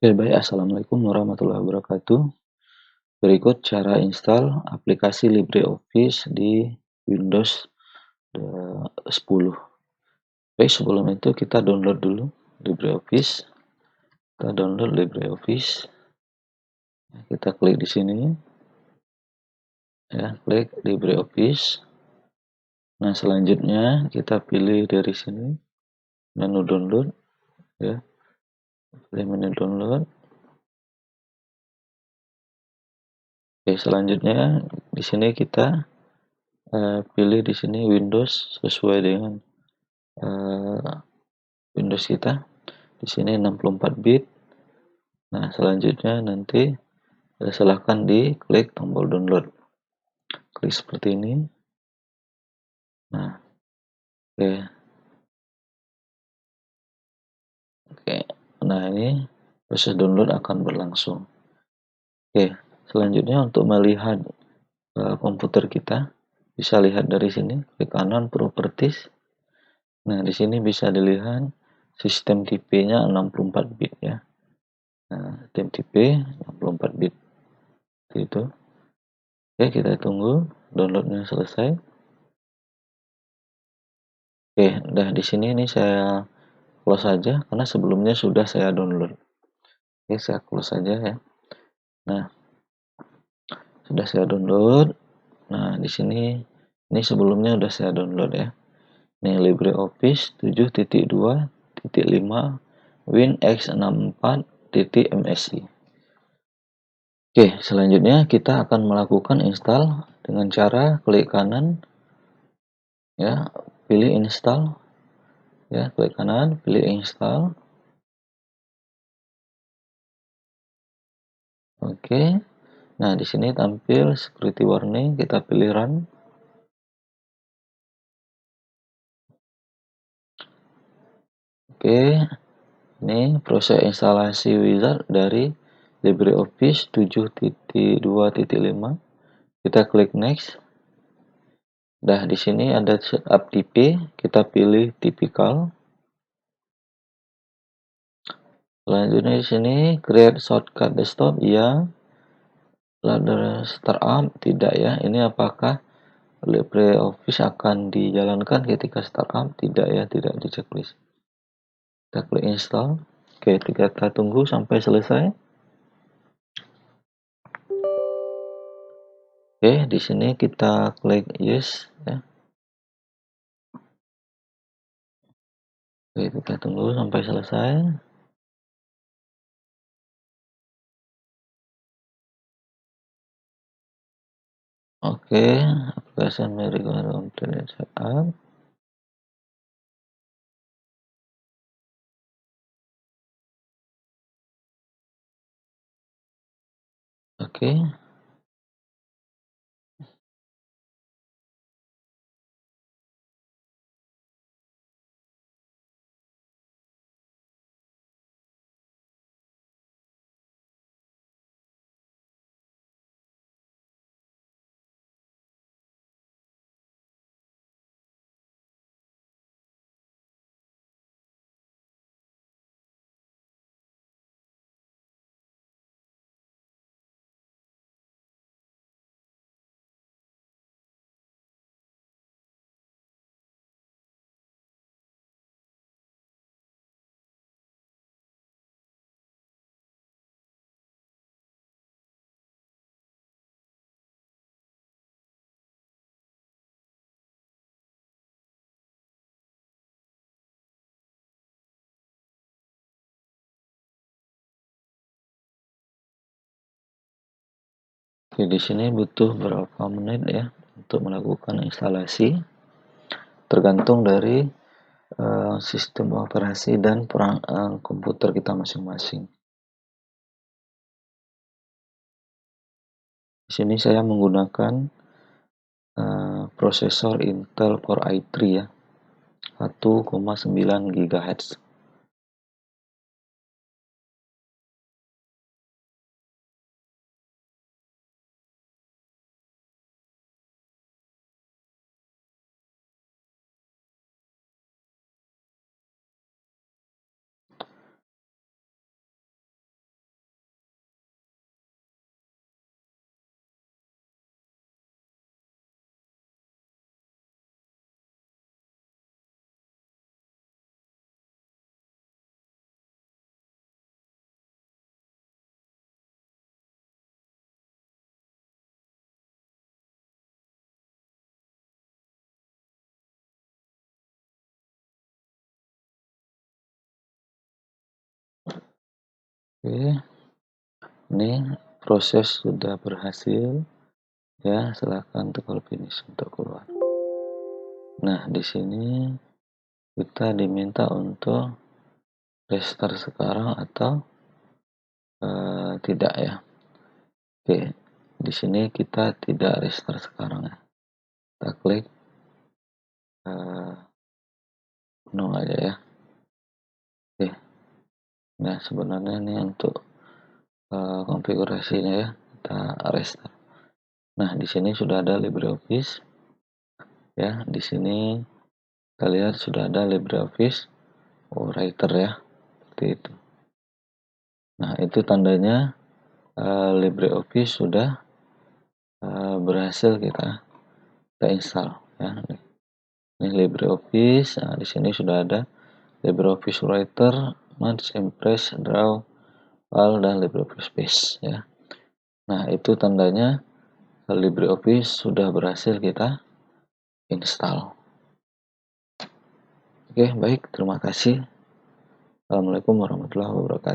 Oke, baik. Assalamualaikum warahmatullahi wabarakatuh. Berikut cara install aplikasi LibreOffice di Windows 10. Baik, sebelum itu kita download dulu LibreOffice. Kita download LibreOffice. Kita klik di sini, ya, klik LibreOffice. Nah, selanjutnya kita pilih dari sini menu download, ya, pilih menu download. Oke, selanjutnya di sini kita pilih di sini Windows sesuai dengan Windows kita. Di sini 64 bit. Nah, selanjutnya nanti silahkan diklik tombol download. Klik seperti ini. Nah, oke. Oke. Nah, ini proses download akan berlangsung. Oke, selanjutnya untuk melihat komputer kita, bisa lihat dari sini, klik kanan properties. Nah, di sini bisa dilihat sistem tipe-nya 64 bit ya. Nah, sistem tipe 64 bit. Itu. Oke, kita tunggu downloadnya selesai. Oke, nah di sini ini saya close saja karena sebelumnya sudah saya download. Oke, saya close saja ya. Nah, sudah saya download. Nah, di sini ini sebelumnya sudah saya download ya. Ini LibreOffice 7.2.5 WinX64.msi. Oke, selanjutnya kita akan melakukan install dengan cara klik kanan ya, pilih install ya, klik kanan, pilih install. Oke. Nah, di sini tampil security warning, kita pilih run. Oke. Ini proses instalasi wizard dari LibreOffice 7.2.5. Kita klik next. Nah, di sini ada setup tipe, kita pilih typical. Selanjutnya di sini create shortcut desktop ya. Ladder startup tidak ya. Ini apakah LibreOffice akan dijalankan ketika startup? Tidak ya, tidak di checklist. Kita klik install. Oke, kita tunggu sampai selesai. Oke, di sini kita klik yes ya. Oke, kita tunggu sampai selesai. Oke, application may require complete setup. Oke. Oke, di sini butuh berapa menit ya untuk melakukan instalasi. Tergantung dari sistem operasi dan komputer kita masing-masing. Di sini saya menggunakan prosesor Intel Core i3 ya, 1,9 GHz. Oke, ini proses sudah berhasil ya, silahkan tekan finish untuk keluar. Nah, di sini kita diminta untuk restart sekarang atau tidak ya. Oke, di sini kita tidak restart sekarang ya. Kita klik no aja ya. Oke. Nah, sebenarnya ini untuk konfigurasinya ya, kita restart. Nah, di sini sudah ada LibreOffice ya. Di sini kita lihat sudah ada LibreOffice Writer ya, seperti itu. Nah, itu tandanya LibreOffice sudah berhasil kita install ya. Ini LibreOffice. Nah, di sini sudah ada LibreOffice Writer, Manage, Impress, Draw, File, dan LibreOffice Base ya. Nah, itu tandanya LibreOffice sudah berhasil kita install. Oke, baik, terima kasih. Assalamualaikum warahmatullahi wabarakatuh.